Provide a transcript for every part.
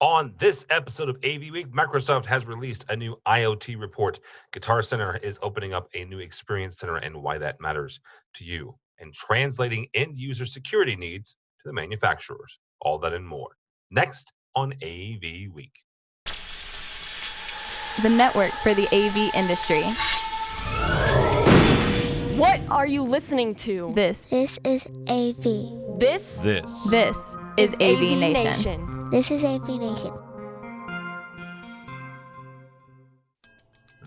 On this episode of AV Week, Microsoft has released a new IoT report. Guitar Center is opening up a new experience center and why that matters to you, and translating end user security needs to the manufacturers. All that and more. Next on AV Week. The network for the AV industry. What are you listening to? This is AV. This is AVNation. This is AVNation.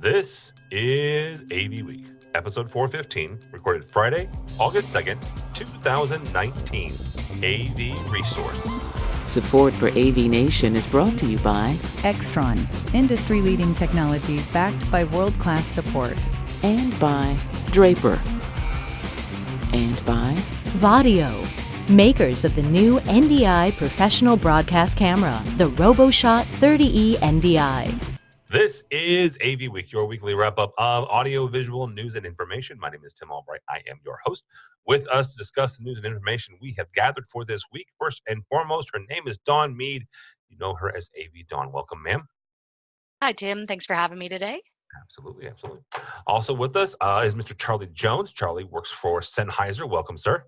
This is AV Week, episode 415, recorded Friday, August 2nd, 2019. AV Resource. Support for AVNation is brought to you by Extron, industry-leading technology backed by world-class support. And by Draper. And by Vadio, makers of the new NDI professional broadcast camera, the RoboShot 30E NDI. This is AV Week, your weekly wrap-up of audio-visual news and information. My name is Tim Albright. I am your host. With us to discuss the news and information we have gathered for this week, first and foremost, her name is Dawn Mead. You know her as AV Dawn. Welcome, ma'am. Hi, Tim. Thanks for having me today. Absolutely. Also with us is Mr. Charlie Jones. Charlie works for Sennheiser. Welcome, sir.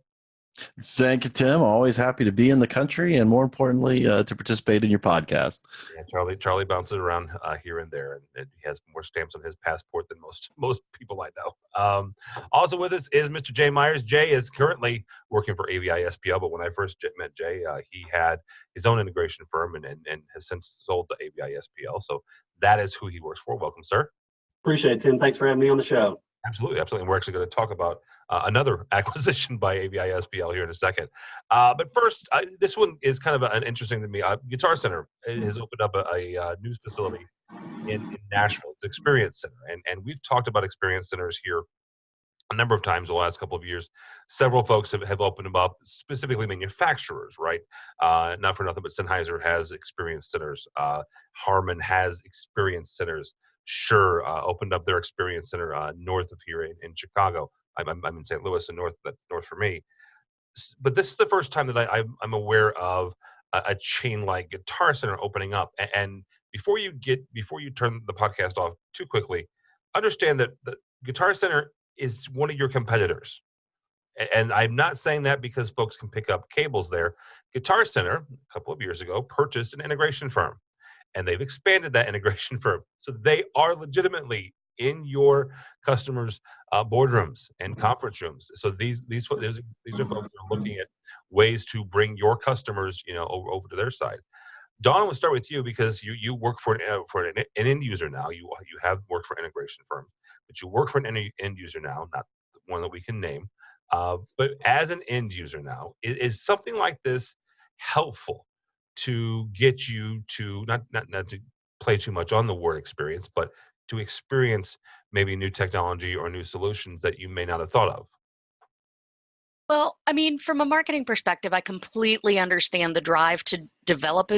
Thank you, Tim. Always happy to be in the country and, more importantly, to participate in your podcast. Yeah, Charlie bounces around here and there, and he has more stamps on his passport than most people I know. Also with us is Mr. Jay Myers. Jay is currently working for AVI-SPL, but when I first met Jay, he had his own integration firm and has since sold to AVI-SPL. So that is who he works for. Welcome, sir. Appreciate it, Tim. Thanks for having me on the show. Absolutely. And we're actually going to talk about another acquisition by AVI-SPL here in a second. But first, this one is kind of an interesting to me. Guitar Center has opened up a news facility in Nashville. It's Experience Center. And we've talked about Experience Centers here a number of times the last couple of years. Several folks have opened them up, specifically manufacturers, right? Not for nothing, but Sennheiser has Experience Centers. Harman has Experience Centers. Sure, opened up their Experience Center north of here in Chicago. I'm in St. Louis, and that's north for me. But this is the first time that I'm aware of a chain like Guitar Center opening up. And before you turn the podcast off too quickly, understand that the Guitar Center is one of your competitors. And I'm not saying that because folks can pick up cables there. Guitar Center, a couple of years ago, purchased an integration firm. And they've expanded that integration firm. So they are legitimately in your customers' boardrooms and conference rooms. So these are folks that are looking at ways to bring your customers, over to their side. Dawn, we'll start with you because you work for an end user now. You have worked for integration firms, but you work for an end user now, not one that we can name. But as an end user now, is something like this helpful to get you to not to play too much on the word experience, but to experience maybe new technology or new solutions that you may not have thought of? Well, I mean, from a marketing perspective, I completely understand the drive to develop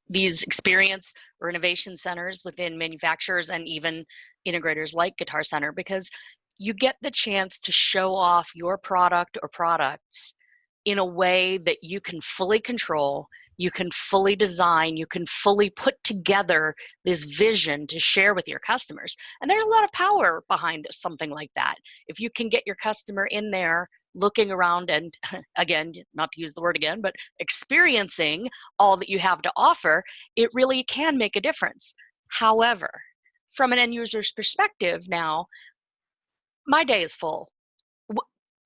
these experience or innovation centers within manufacturers and even integrators like Guitar Center, because you get the chance to show off your product or products in a way that you can fully control, you can fully design, you can fully put together this vision to share with your customers. And there's a lot of power behind something like that. If you can get your customer in there looking around and, again, not to use the word again, but experiencing all that you have to offer, it really can make a difference. However, from an end user's perspective now, my day is full.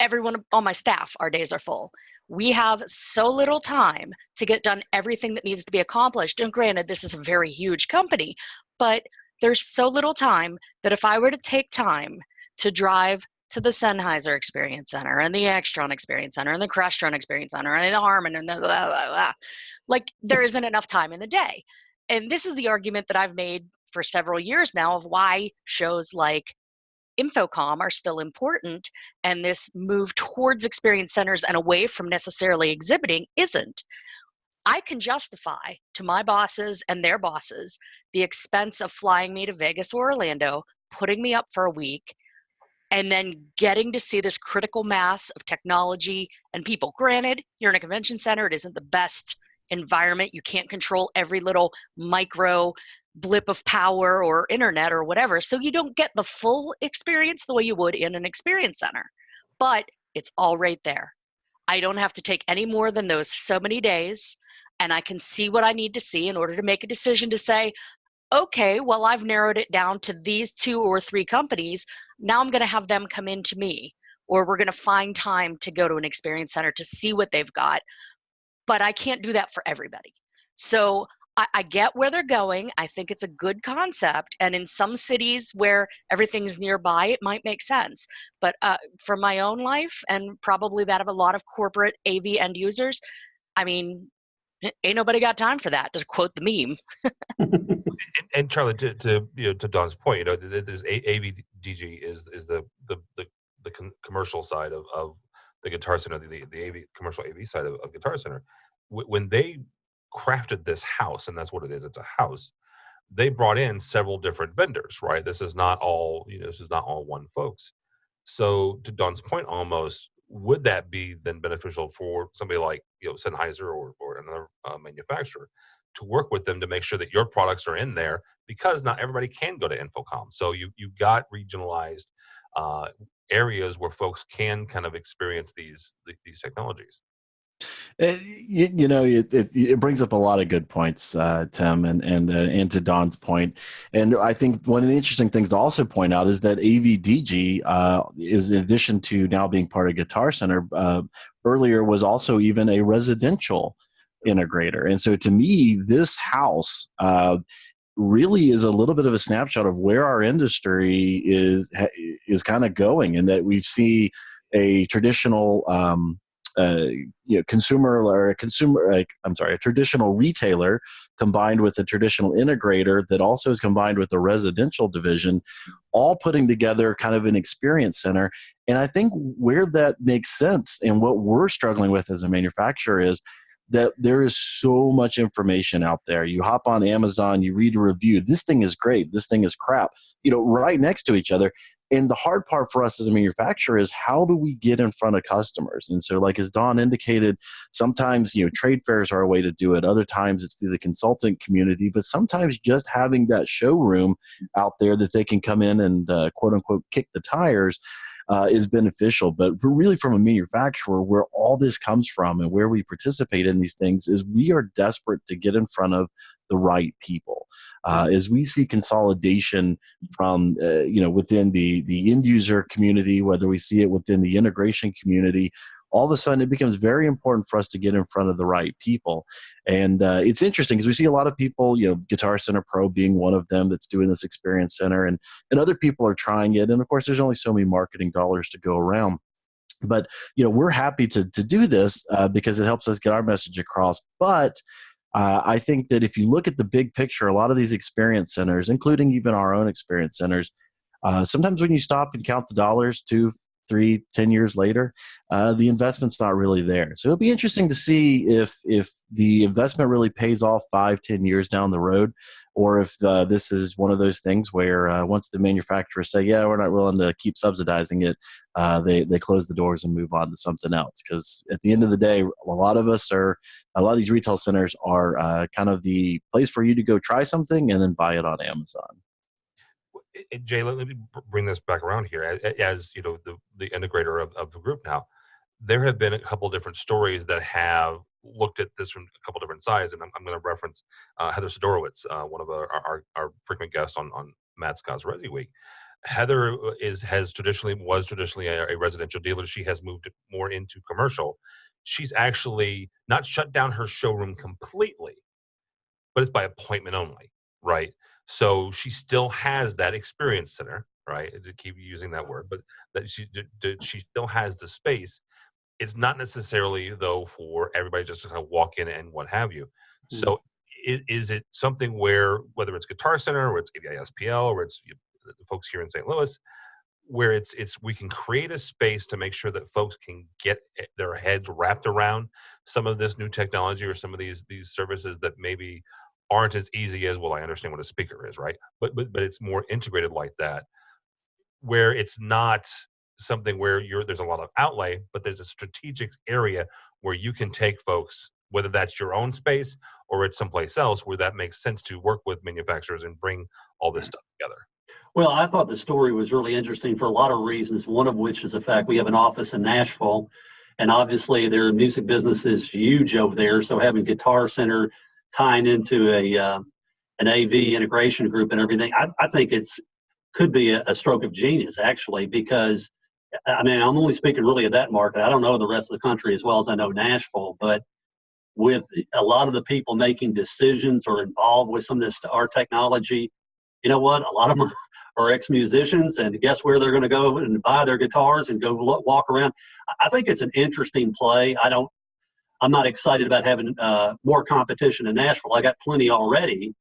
Everyone on my staff, our days are full. We have so little time to get done everything that needs to be accomplished. And granted, this is a very huge company, but there's so little time that if I were to take time to drive to the Sennheiser Experience Center and the Extron Experience Center and the Crestron Experience Center and the Harman and there isn't enough time in the day. And this is the argument that I've made for several years now of why shows like Infocom are still important, and this move towards experience centers and away from necessarily exhibiting isn't. I can justify to my bosses and their bosses the expense of flying me to Vegas or Orlando, putting me up for a week, and then getting to see this critical mass of technology and people. Granted, you're in a convention center, it isn't the best environment. You can't control every little micro blip of power or internet or whatever. So you don't get the full experience the way you would in an experience center. But it's all right there. I don't have to take any more than those so many days, and I can see what I need to see in order to make a decision to say, okay, well, I've narrowed it down to these 2 or 3 companies. Now I'm going to have them come into me, or we're going to find time to go to an experience center to see what they've got. But I can't do that for everybody. So I get where they're going. I think it's a good concept. And in some cities where everything's nearby, it might make sense. But for my own life, and probably that of a lot of corporate AV end users, I mean, ain't nobody got time for that, to quote the meme. And Charlie, to Don's point, this AVDG is the commercial side of the Guitar Center, the AV commercial AV side of Guitar Center. When they crafted this house, and that's what it is, it's a house, they brought in several different vendors, right? This is not all one folks. So to Don's point, almost, would that be then beneficial for somebody like Sennheiser or another manufacturer to work with them to make sure that your products are in there, because not everybody can go to Infocom. So you got regionalized areas where folks can kind of experience these technologies. It brings up a lot of good points, Tim, and to Don's point. And I think one of the interesting things to also point out is that AVDG is, in addition to now being part of Guitar Center, earlier was also even a residential integrator. And so to me, this house really is a little bit of a snapshot of where our industry is kind of going, and that we see a traditional a traditional retailer combined with a traditional integrator that also is combined with a residential division, all putting together kind of an experience center. And I think where that makes sense, and what we're struggling with as a manufacturer, is that there is so much information out there. You hop on Amazon, you read a review. This thing is great. This thing is crap. Right next to each other. And the hard part for us as a manufacturer is, how do we get in front of customers? And so, like as Don indicated, sometimes trade fairs are a way to do it. Other times it's through the consultant community. But sometimes just having that showroom out there that they can come in and quote unquote kick the tires is beneficial. But really, from a manufacturer, where all this comes from and where we participate in these things is, we are desperate to get in front of the right people. As we see consolidation from within the end user community, whether we see it within the integration community, all of a sudden it becomes very important for us to get in front of the right people. And it's interesting because we see a lot of people, Guitar Center Pro being one of them that's doing this experience center, and other people are trying it. And of course, there's only so many marketing dollars to go around. But we're happy to do this because it helps us get our message across. But I think that if you look at the big picture, a lot of these experience centers, including even our own experience centers, sometimes when you stop and count the dollars 2, 3, 10 years later, the investment's not really there. So it'll be interesting to see if the investment really pays off 5, 10 years down the road, or if this is one of those things where once the manufacturers say, yeah, we're not willing to keep subsidizing it, they close the doors and move on to something else. Because at the end of the day, a lot of these retail centers are kind of the place for you to go try something and then buy it on Amazon. Jay, let me bring this back around here. As the integrator of the group now, there have been a couple different stories that have looked at this from a couple different sides, and I'm going to reference Heather Sidorowicz, one of our frequent guests on Matt Scott's AVI-Week. Heather was traditionally a residential dealer. She has moved more into commercial. She's actually not shut down her showroom completely, but it's by appointment only, right? So she still has that experience center, right? To keep using that word, but that she still has the space. It's not necessarily, though, for everybody just to kind of walk in and what have you. Mm-hmm. So is it something where, whether it's Guitar Center or it's AVI-SPL or it's the folks here in St. Louis, where it's we can create a space to make sure that folks can get their heads wrapped around some of this new technology or some of these services that maybe aren't as easy as, well, I understand what a speaker is, right? But it's more integrated like that, where it's not something where there's a lot of outlay, but there's a strategic area where you can take folks whether that's your own space or it's someplace else where that makes sense to work with manufacturers and bring all this stuff together. Well, I thought the story was really interesting for a lot of reasons, one of which is the fact we have an office in Nashville, and obviously their music business is huge over there, so having Guitar Center tying into an AV integration group and everything, I think could be a stroke of genius, actually, because, I mean, I'm only speaking really of that market. I don't know the rest of the country as well as I know Nashville, but with a lot of the people making decisions or involved with some of this, our technology, you know what, a lot of them are ex-musicians, and guess where they're going to go and buy their guitars and go walk around. I think it's an interesting play. I'm not excited about having more competition in Nashville. I got plenty already.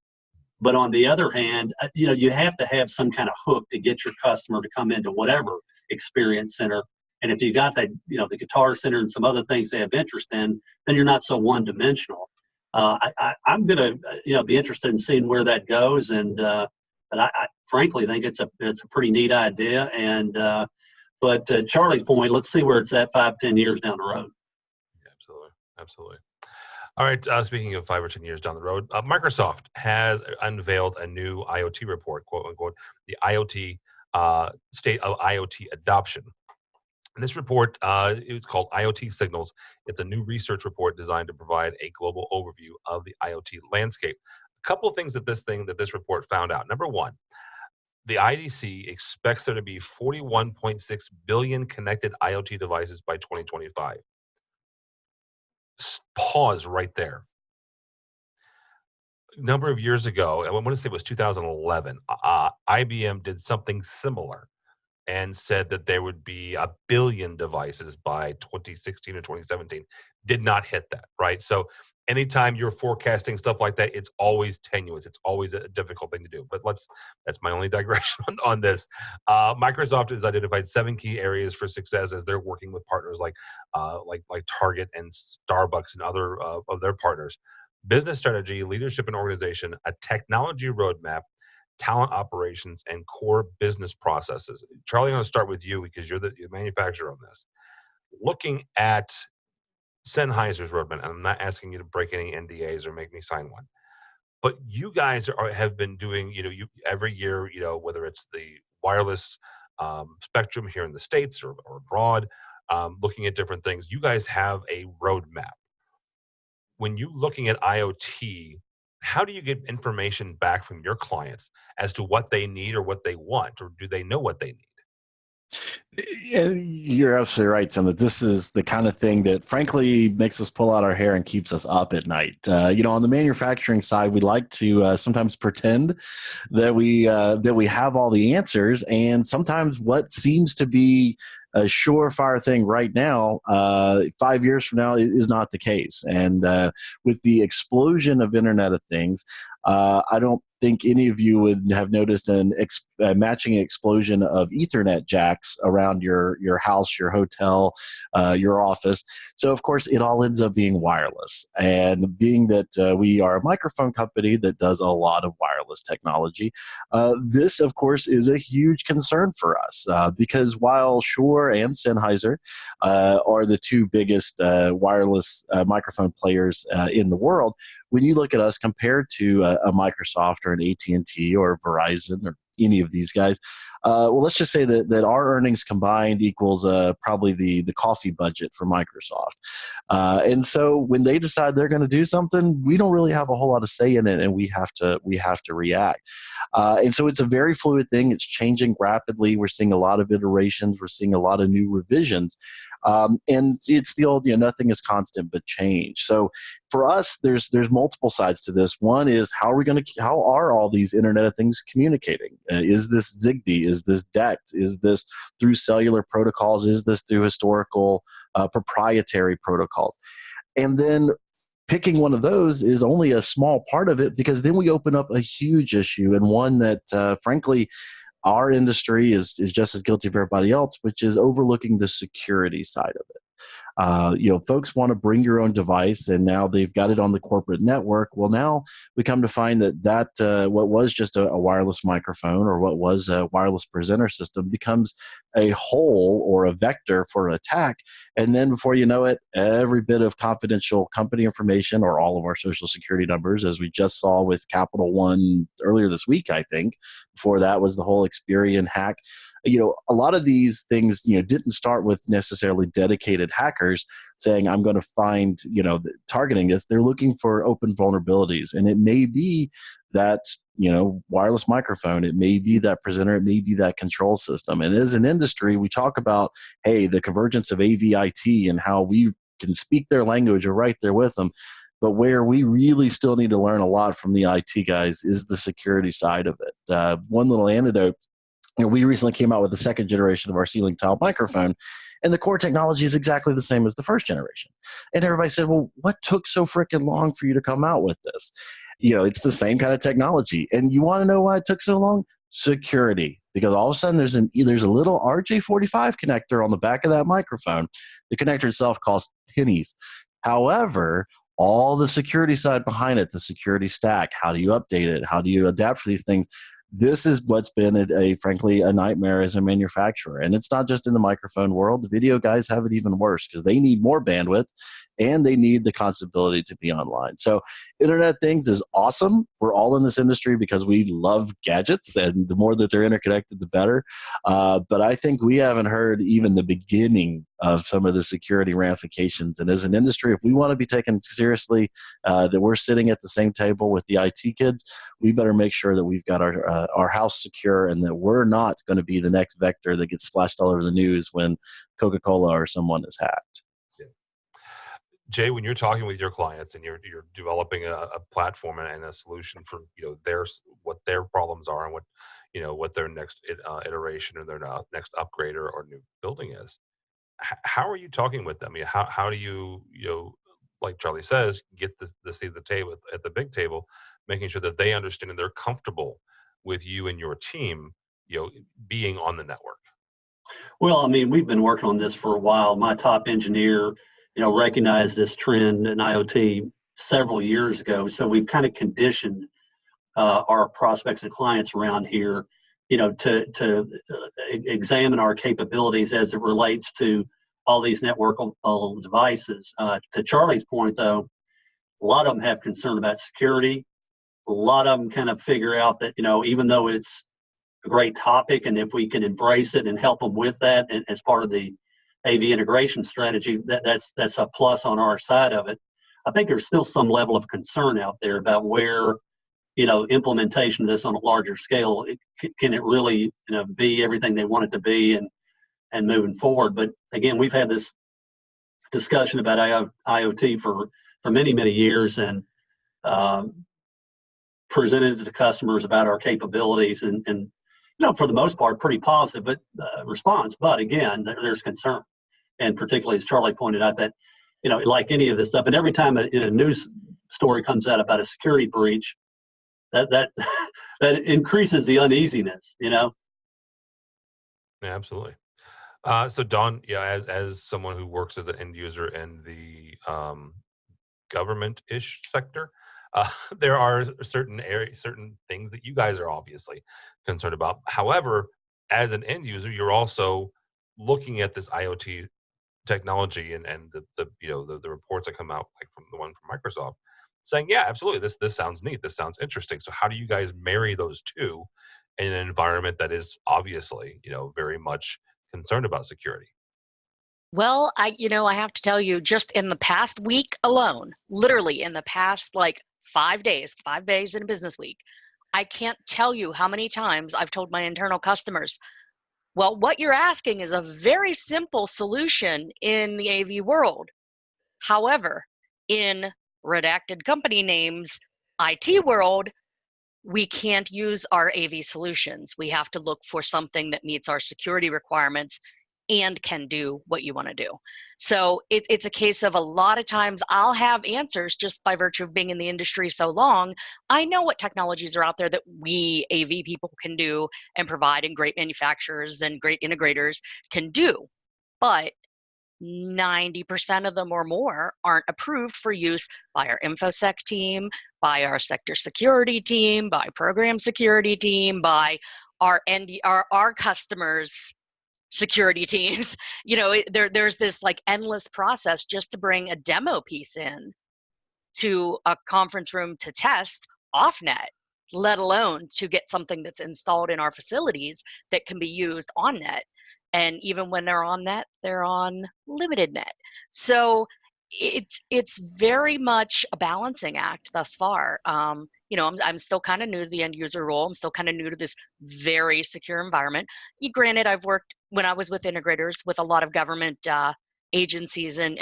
But on the other hand, you know, you have to have some kind of hook to get your customer to come into whatever experience center. And if you got that, you know, the Guitar Center and some other things they have interest in, then you're not so one-dimensional. I'm going to, you know, be interested in seeing where that goes. And but I frankly think it's a pretty neat idea. And but to Charlie's point, let's see where it's at 5-10 years down the road. Absolutely, absolutely. All right. Speaking of 5 or 10 years down the road, Microsoft has unveiled a new IoT report, quote unquote, the IoT state of IoT adoption. And this report, it's called IoT Signals. It's a new research report designed to provide a global overview of the IoT landscape. A couple of things that this report found out. Number one, the IDC expects there to be 41.6 billion connected IoT devices by 2025. Pause right there. A number of years ago, I want to say it was 2011, IBM did something similar and said that there would be 1 billion devices by 2016 or 2017. Did not hit that, right? So anytime you're forecasting stuff like that, it's always tenuous. It's always a difficult thing to do. But that's my only digression on this. Microsoft has identified 7 key areas for success as they're working with partners like Target and Starbucks and other of their partners. Business strategy, leadership and organization, a technology roadmap, talent operations, and core business processes. Charlie, I'm going to start with you because you're the manufacturer on this. Looking at Sennheiser's roadmap, and I'm not asking you to break any NDAs or make me sign one, but you guys have been doing, you every year, whether it's the wireless spectrum here in the States or abroad, looking at different things, you guys have a roadmap. When you're looking at IoT, how do you get information back from your clients as to what they need or what they want, or do they know what they need? You're absolutely right, Tim, that this is the kind of thing that frankly makes us pull out our hair and keeps us up at night. On the manufacturing side, we like to sometimes pretend that we have all the answers, and sometimes what seems to be a surefire thing right now, 5 years from now, is not the case. And with the explosion of Internet of Things, I don't think any of you would have noticed a matching explosion of Ethernet jacks around your house, your hotel, your office. So, of course, it all ends up being wireless. And being that we are a microphone company that does a lot of wireless technology, this, of course, is a huge concern for us because while Shure and Sennheiser are the two biggest wireless microphone players in the world, when you look at us compared to a Microsoft or an AT&T or Verizon or any of these guys, well, let's just say that our earnings combined equals probably the coffee budget for Microsoft. And so when they decide they're going to do something, we don't really have a whole lot of say in it, and we have to react. And so it's a very fluid thing. It's changing rapidly. We're seeing a lot of iterations. We're seeing a lot of new revisions. And it's the old, nothing is constant but change. So for us, there's multiple sides to this. One is how are all these Internet of Things communicating? Is this Zigbee? Is this DECT? Is this through cellular protocols? Is this through historical proprietary protocols? And then picking one of those is only a small part of it, because then we open up a huge issue, and one that frankly our industry is just as guilty of everybody else, which is overlooking the security side of it. Folks want to bring your own device, and now they've got it on the corporate network. Well, now we come to find that what was just a wireless microphone or what was a wireless presenter system becomes a hole or a vector for attack. And then before you know it, every bit of confidential company information or all of our social security numbers, as we just saw with Capital One earlier this week, I think. Before that was the whole Experian hack. A lot of these things, didn't start with necessarily dedicated hackers saying, I'm going to find, targeting this. They're looking for open vulnerabilities. And it may be that, wireless microphone, it may be that presenter, it may be that control system. And as an industry, we talk about, hey, the convergence of AVIT and how we can speak their language or right there with them. But where we really still need to learn a lot from the IT guys is the security side of it. One little anecdote, we recently came out with the second generation of our ceiling tile microphone, and the core technology is exactly the same as the first generation. And everybody said, well, what took so freaking long for you to come out with this? It's the same kind of technology. And you want to know why it took so long? Security. Because all of a sudden there's a little RJ45 connector on the back of that microphone. The connector itself costs pennies. However, all the security side behind it, the security stack, how do you update it? How do you adapt for these things? This is what's been frankly a nightmare as a manufacturer. And it's not just in the microphone world. The video guys have it even worse because they need more bandwidth and they need the constant ability to be online. So Internet Things is awesome. We're all in this industry because we love gadgets, and the more that they're interconnected, the better. But I think we haven't heard even the beginning of some of the security ramifications. And as an industry, if we want to be taken seriously, that we're sitting at the same table with the IT kids, we better make sure that we've got our house secure and that we're not going to be the next vector that gets splashed all over the news when Coca-Cola or someone is hacked. Yeah. Jay, when you're talking with your clients and you're developing a platform and a solution for what their problems are and what their next iteration or their next upgrade or new building is, how are you talking with them? How do you like Charlie says, get the seat at the table at the big table, making sure that they understand and they're comfortable with you and your team, being on the network? Well, we've been working on this for a while. My top engineer, recognized this trend in IoT several years ago. So we've kind of conditioned our prospects and clients around here, to examine our capabilities as it relates to all these networkable devices. To Charlie's point, though, a lot of them have concern about security. A lot of them kind of figure out that, even though it's a great topic, and if we can embrace it and help them with that and as part of the AV integration strategy, that's a plus on our side of it. I think there's still some level of concern out there about where, implementation of this on a larger scale, can it really, be everything they want it to be and moving forward. But again, we've had this discussion about IoT for many, many years, and presented to the customers about our capabilities and for the most part, pretty positive response. But again, there's concern. And particularly, as Charlie pointed out, that, like any of this stuff, and every time a news story comes out about a security breach, that increases the uneasiness, Yeah, absolutely. So Don, as someone who works as an end user in the government-ish sector, there are certain things that you guys are obviously concerned about. However, as an end user, you're also looking at this IoT technology and the reports that come out, like from the one from Microsoft, saying, yeah, absolutely, this sounds neat, this sounds interesting. So how do you guys marry those two in an environment that is obviously very much concerned about security? Well, I have to tell you, just in the past week alone, literally in the past 5 days in a business week, I can't tell you how many times I've told my internal customers, well, what you're asking is a very simple solution in the AV world. However, in redacted company names, IT world, we can't use our AV solutions. We have to look for something that meets our security requirements and can do what you want to do. So it's a case of, a lot of times I'll have answers just by virtue of being in the industry so long. I know what technologies are out there that we AV people can do and provide, and great manufacturers and great integrators can do. But 90% of them or more aren't approved for use by our InfoSec team, by our sector security team, by program security team, by our customers' security teams. There's this like endless process just to bring a demo piece in to a conference room to test off net, let alone to get something that's installed in our facilities that can be used on net. And even when they're on net, they're on limited net. So it's very much a balancing act thus far. I'm still kind of new to the end user role. I'm still kind of new to this very secure environment. Granted, I've worked when I was with integrators with a lot of government agencies and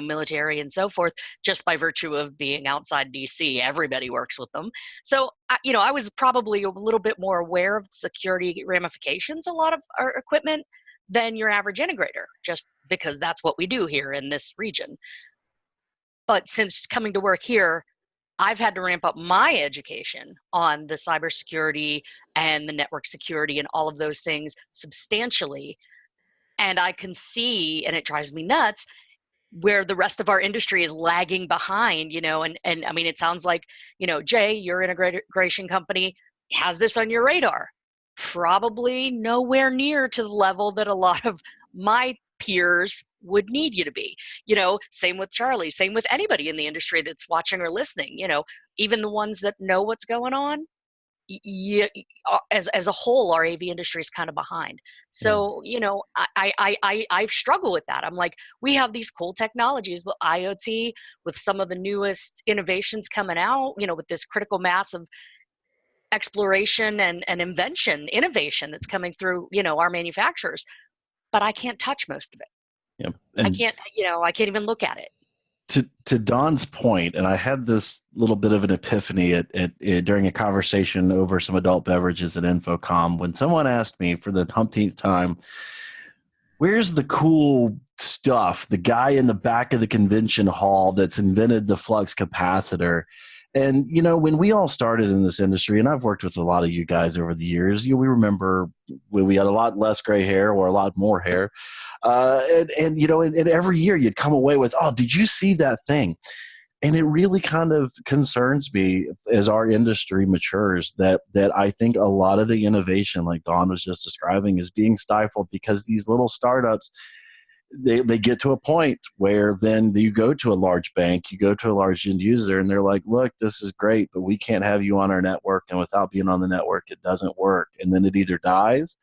military and so forth, just by virtue of being outside DC. Everybody works with them. So, I was probably a little bit more aware of security ramifications, a lot of our equipment, than your average integrator, just because that's what we do here in this region. But since coming to work here, I've had to ramp up my education on the cybersecurity and the network security and all of those things substantially. And I can see, and it drives me nuts, where the rest of our industry is lagging behind, and I mean, it sounds like, Jay, your integration company has this on your radar. Probably nowhere near to the level that a lot of my peers would need you to be. Same with Charlie, same with anybody in the industry that's watching or listening. Even the ones that know what's going on, as a whole, our AV industry is kind of behind. So, I struggle with that. I'm like, we have these cool technologies with IoT, with some of the newest innovations coming out, with this critical mass of exploration and innovation that's coming through, our manufacturers, but I can't touch most of it. Yep. I can't even look at it. To Don's point, and I had this little bit of an epiphany during a conversation over some adult beverages at Infocom, when someone asked me for the umpteenth time, where's the cool stuff, the guy in the back of the convention hall that's invented the flux capacitor? And, when we all started in this industry, and I've worked with a lot of you guys over the years, we remember when we had a lot less gray hair or a lot more hair. And every year you'd come away with, oh, did you see that thing? And it really kind of concerns me as our industry matures that I think a lot of the innovation, like Don was just describing, is being stifled because these little startups, they get to a point where then you go to a large bank, you go to a large end user, and they're like, look, this is great, but we can't have you on our network. And without being on the network, it doesn't work. And then it either dies,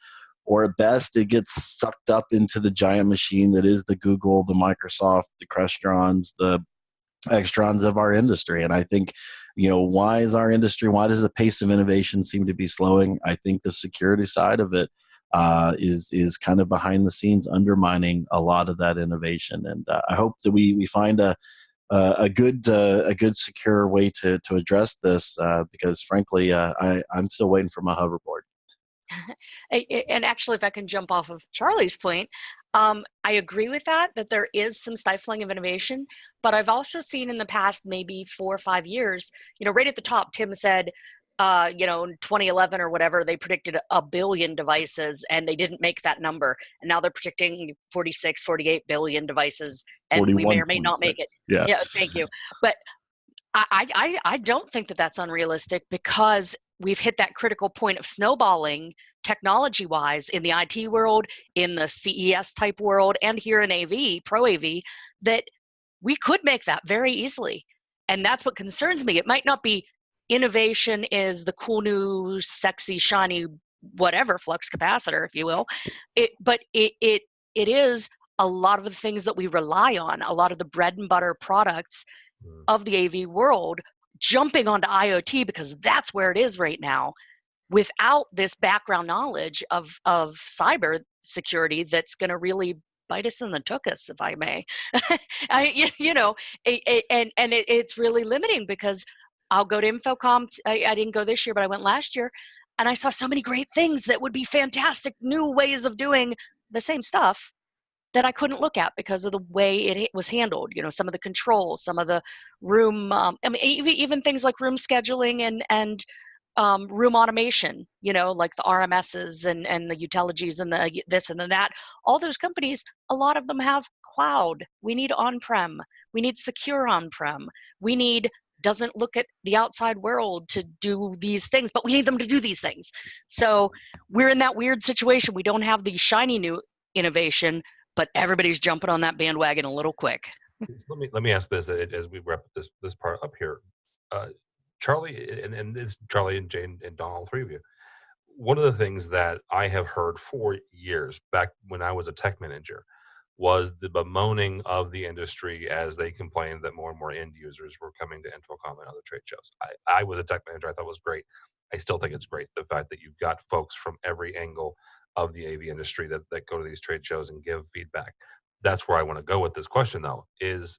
or at best, it gets sucked up into the giant machine that is the Google, the Microsoft, the Crestrons, the Extrons of our industry. And I think, why does the pace of innovation seem to be slowing? I think the security side of it is kind of behind the scenes undermining a lot of that innovation. And I hope that we find a good secure way to address this, because frankly, I'm still waiting for my hoverboard. And actually, if I can jump off of Charlie's point, I agree with that there is some stifling of innovation, but I've also seen in the past maybe 4 or 5 years, right at the top, Tim said, in 2011 or whatever, they predicted 1 billion devices, and they didn't make that number. And now they're predicting 46, 48 billion devices, and we may or may not make it. Yeah, thank you. But I don't think that that's unrealistic, because we've hit that critical point of snowballing technology-wise in the IT world, in the CES type world, and here in AV, Pro AV, that we could make that very easily. And that's what concerns me. It might not be innovation is the cool new sexy shiny whatever flux capacitor, if you will, but it is a lot of the things that we rely on, a lot of the bread and butter products of the AV world jumping onto IoT, because that's where it is right now, without this background knowledge of cyber security that's going to really bite us in the tuchus, if I may. It's really limiting, because I'll go to Infocom. I didn't go this year, but I went last year, and I saw so many great things that would be fantastic new ways of doing the same stuff that I couldn't look at because of the way it was handled. Some of the controls, some of the room, even things like room scheduling and room automation, like the RMSs and the Utilities and the this and the that. All those companies, a lot of them have cloud. We need on-prem. We need secure on-prem. We need doesn't look at the outside world to do these things, but we need them to do these things. So we're in that weird situation. We don't have the shiny new innovation, but everybody's jumping on that bandwagon a little quick. Let me ask this as we wrap this part up here. Charlie, and it's Charlie and Jane and Don, all three of you. One of the things that I have heard for years, back when I was a tech manager, was the bemoaning of the industry as they complained that more and more end users were coming to InfoComm and other trade shows. I was a tech manager. I thought it was great. I still think it's great, the fact that you've got folks from every angle of the AV industry that go to these trade shows and give feedback. That's where I want to go with this question, though, is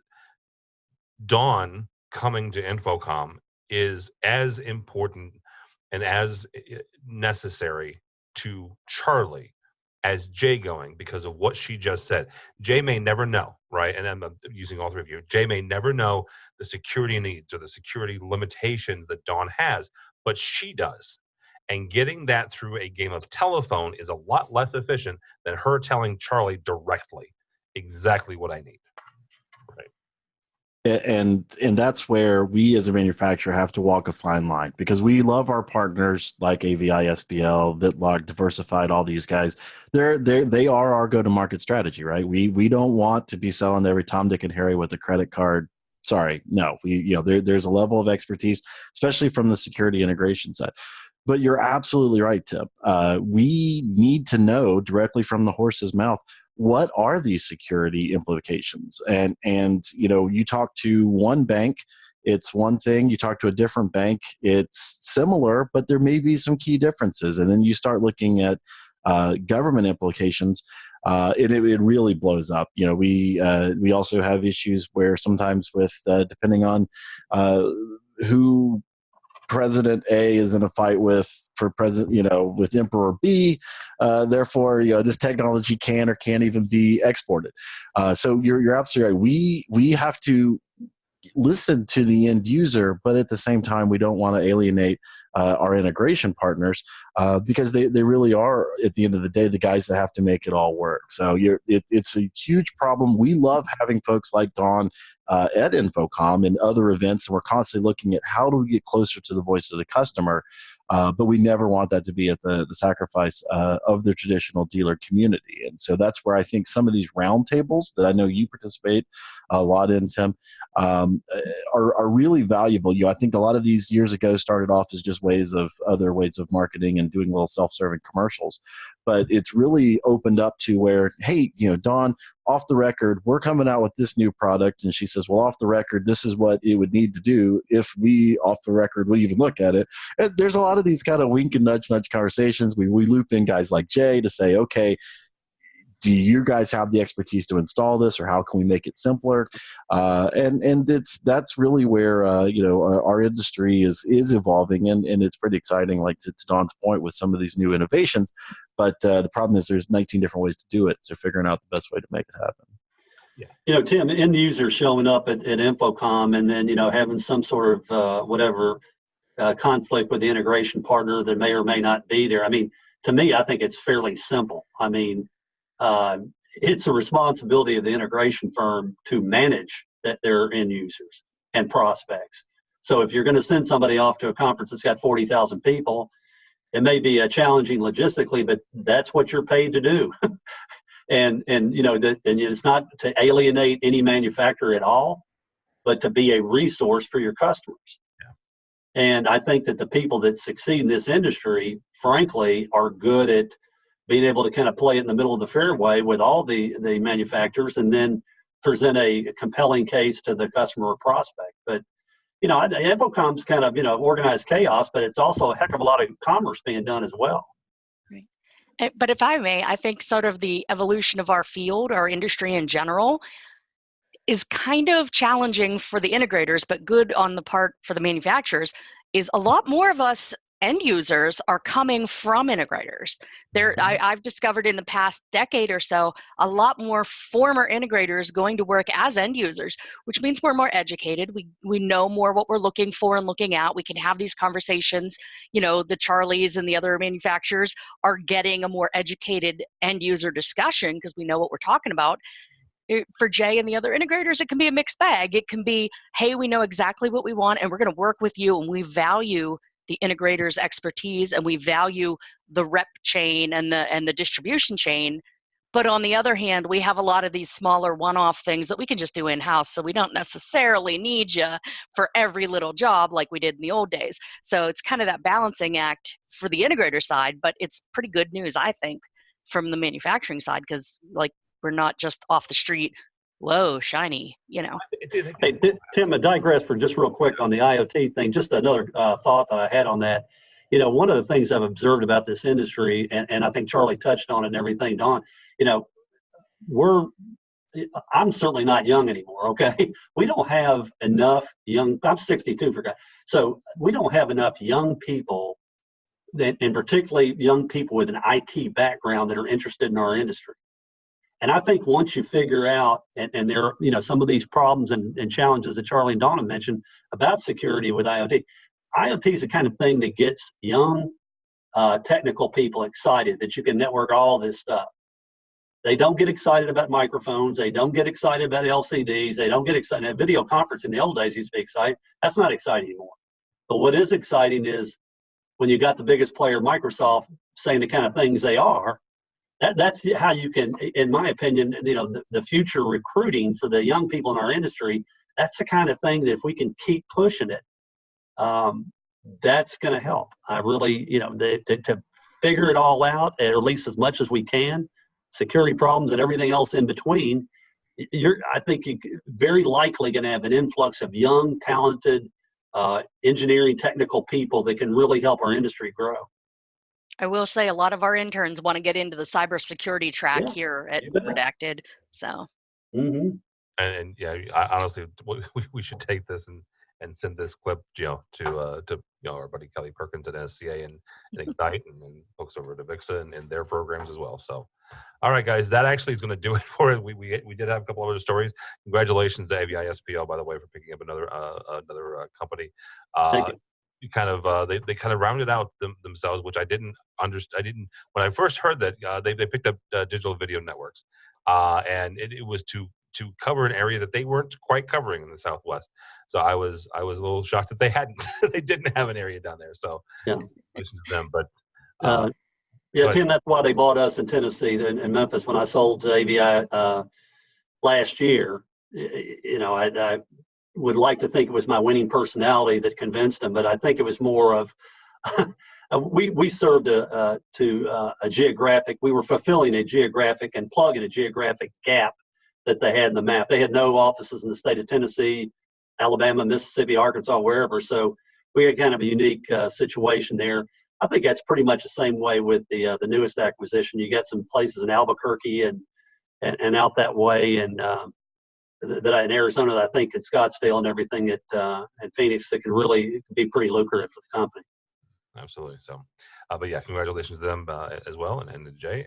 Dawn coming to InfoComm is as important and as necessary to Charlie as Jay going, because of what she just said. Jay may never know, right? And I'm using all three of you. Jay may never know the security needs or the security limitations that Dawn has, but she does. And getting that through a game of telephone is a lot less efficient than her telling Charlie directly exactly what I need. And that's where we as a manufacturer have to walk a fine line, because we love our partners like AVI-SPL, Vitlog, Diversified, all these guys. They are our go-to-market strategy, right? We don't want to be selling to every Tom, Dick, and Harry with a credit card. Sorry, no. There's a level of expertise, especially from the security integration side. But you're absolutely right, Tim. We need to know directly from the horse's mouth, what are these security implications? And you talk to one bank, it's one thing. You talk to a different bank, it's similar, but there may be some key differences. And then you start looking at government implications, and it really blows up. We also have issues where sometimes with depending on who President A is in a fight with for president, with Emperor B, therefore, this technology can or can't even be exported. So you're absolutely right. We have to listen to the end user, but at the same time, we don't want to alienate our integration partners because they really are, at the end of the day, the guys that have to make it all work. So it's a huge problem. We love having folks like Dawn at InfoComm and other events, and we're constantly looking at how do we get closer to the voice of the customer, but we never want that to be at the sacrifice of the traditional dealer community. And so that's where I think some of these roundtables that I know you participate a lot in, Tim, are really valuable. I think a lot of these years ago started off as just other ways of marketing and doing little self-serving commercials, but it's really opened up to where, hey, Dawn, off the record, we're coming out with this new product. And she says, well, off the record, this is what it would need to do if we, off the record, would even look at it. And there's a lot of these kind of wink and nudge conversations. We loop in guys like Jay to say, okay, do you guys have the expertise to install this, or how can we make it simpler? And that's really where our industry is evolving, and it's pretty exciting. Like to Don's point, with some of these new innovations, but the problem is there's 19 different ways to do it. So figuring out the best way to make it happen. Yeah. Tim, end users showing up at InfoComm and then having some sort of conflict with the integration partner that may or may not be there. I mean, to me, I think it's fairly simple. I mean, it's a responsibility of the integration firm to manage their end users and prospects. So if you're going to send somebody off to a conference that's got 40,000 people, it may be challenging logistically, but that's what you're paid to do. and it's not to alienate any manufacturer at all, but to be a resource for your customers. Yeah. And I think that the people that succeed in this industry, frankly, are good at being able to kind of play it in the middle of the fairway with all the manufacturers and then present a compelling case to the customer or prospect. But, InfoComm's kind of, organized chaos, but it's also a heck of a lot of commerce being done as well. Right. But if I may, I think sort of the evolution of our field, our industry in general, is kind of challenging for the integrators, but good on the part for the manufacturers, is a lot more of us end users are coming from integrators. I've discovered in the past decade or so, a lot more former integrators going to work as end users, which means we're more educated. We know more what we're looking for and looking at. We can have these conversations. The Charlies and the other manufacturers are getting a more educated end user discussion because we know what we're talking about. For Jay and the other integrators, it can be a mixed bag. It can be, hey, we know exactly what we want and we're going to work with you, and we value the integrator's expertise and we value the rep chain and the distribution chain. But on the other hand, we have a lot of these smaller one-off things that we can just do in-house, so we don't necessarily need you for every little job like we did in the old days. So it's kind of that balancing act for the integrator side, but it's pretty good news, I think, from the manufacturing side, because we're not just off the street, whoa, shiny, Hey, Tim, I digress for just real quick on the IoT thing. Just another thought that I had on that. One of the things I've observed about this industry, and I think Charlie touched on it and everything, Don, I'm certainly not young anymore, okay? We don't have enough I'm 62 for God. So we don't have enough young people, and particularly young people with an IT background that are interested in our industry. And I think once you figure out, and there are, some of these problems and challenges that Charlie and Donna mentioned about security with IoT. IoT is the kind of thing that gets young technical people excited that you can network all this stuff. They don't get excited about microphones. They don't get excited about LCDs. They don't get excited. Video conference in the old days used to be exciting. That's not exciting anymore. But what is exciting is when you got the biggest player, Microsoft, saying the kind of things they are. That's how you can, in my opinion, the future recruiting for the young people in our industry. That's the kind of thing that if we can keep pushing it, that's going to help. I really, to figure it all out, at least as much as we can, security problems and everything else in between. I think you're very likely going to have an influx of young, talented, engineering, technical people that can really help our industry grow. I will say a lot of our interns want to get into the cybersecurity track here at Redacted. So. Mm-hmm. And yeah, honestly, we should take this and send this clip, to our buddy Kelly Perkins at SCA and Ignite and folks over at Avixa and their programs as well. So, all right, guys, that actually is going to do it for it. We did have a couple of other stories. Congratulations to AVI-SPL, by the way, for picking up another company. Thank you. They kind of rounded out themselves, which I didn't understand. When I first heard that they picked up digital video networks, and it was to cover an area that they weren't quite covering in the Southwest. So I was a little shocked that they didn't have an area down there. So congratulations to them. But Tim, that's why they bought us in Tennessee in Memphis when I sold to AVI last year. I would like to think it was my winning personality that convinced them, but I think it was more of we served to a geographic. We were fulfilling a geographic and plugging a geographic gap that they had in the map. They had no offices in the state of Tennessee, Alabama, Mississippi, Arkansas, wherever. So we had kind of a unique situation there. I think that's pretty much the same way with the newest acquisition. You got some places in Albuquerque and out that way, and in Arizona, that I think in Scottsdale and everything and Phoenix that can really be pretty lucrative for the company. Absolutely. So, but yeah, congratulations to them as well, and to Jay.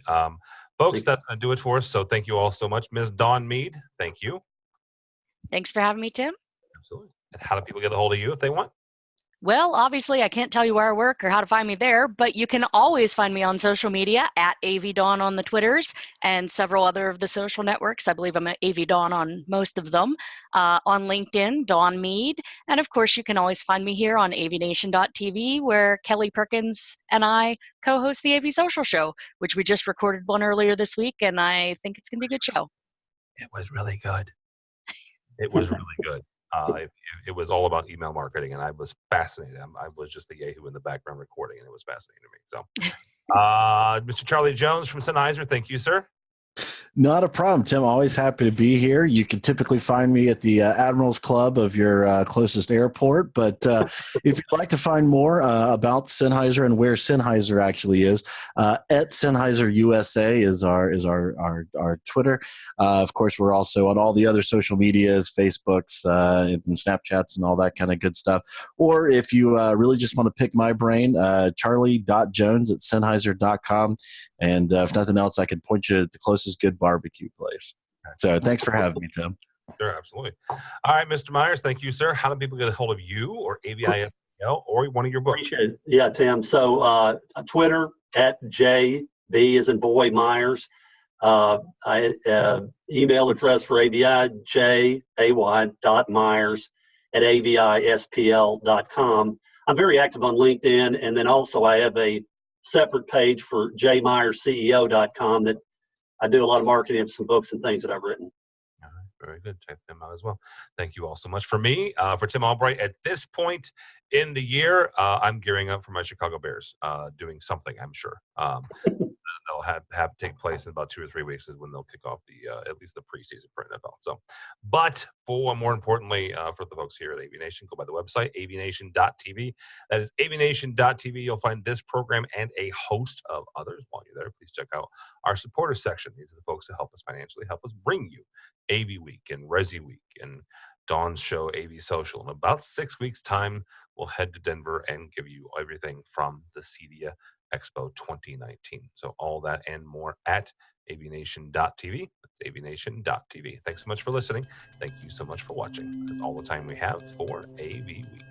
Folks, that's going to do it for us. So thank you all so much. Ms. Dawn Mead, thank you. Thanks for having me, Tim. Absolutely. And how do people get a hold of you if they want? Well, obviously, I can't tell you where I work or how to find me there, but you can always find me on social media at AVDawn on the Twitters and several other of the social networks. I believe I'm at AVDawn on most of them. On LinkedIn, Dawn Mead. And of course, you can always find me here on AVNation.tv, where Kelly Perkins and I co-host the AV Social Show, which we just recorded one earlier this week, and I think it's going to be a good show. It was really good. It was really good. It was all about email marketing, and I was fascinated. I was just the Yahoo in the background recording, and it was fascinating to me. So, Mr. Charlie Jones from Sennheiser, thank you, sir. Not a problem, Tim. Always happy to be here. You can typically find me at the Admirals Club of your closest airport. But if you'd like to find more about Sennheiser and where Sennheiser actually is, at Sennheiser USA is our Twitter. Of course, we're also on all the other social medias, Facebooks and Snapchats and all that kind of good stuff. Or if you really just want to pick my brain, charlie.jones@sennheiser.com. And if nothing else, I can point you at the closest good barbecue place. So thanks for having me, Tim. Sure, absolutely. All right, Mr. Myers, thank you, sir. How do people get a hold of you or AVI-SPL or one of your books? Appreciate it. Yeah, Tim. So Twitter @JB as in boy Myers. Email address for AVI, jay.myers@avispl.com. I'm very active on LinkedIn, and then also I have a separate page for jmyersceo.com that I do a lot of marketing of some books and things that I've written. All right, very good. Check them out as well. Thank you all so much. For me, for Tim Albright, at this point in the year, I'm gearing up for my Chicago Bears, doing something, I'm sure. That'll have to take place in about 2 or 3 weeks is when they'll kick off the at least the preseason for NFL. So, but for more importantly, for the folks here at AVNation, go by the website avnation.tv. That is avnation.tv. You'll find this program and a host of others. While you're there, please check out our supporters section. These are the folks that help us financially, help us bring you AVWeek and ResiWeek and Dawn's show, AV Social. In about 6 weeks' time, we'll head to Denver and give you everything from the CEDIA Expo 2019. So all that and more at avnation.tv. That's avnation.tv. Thanks so much for listening. Thank you so much for watching. That's all the time we have for AV Week.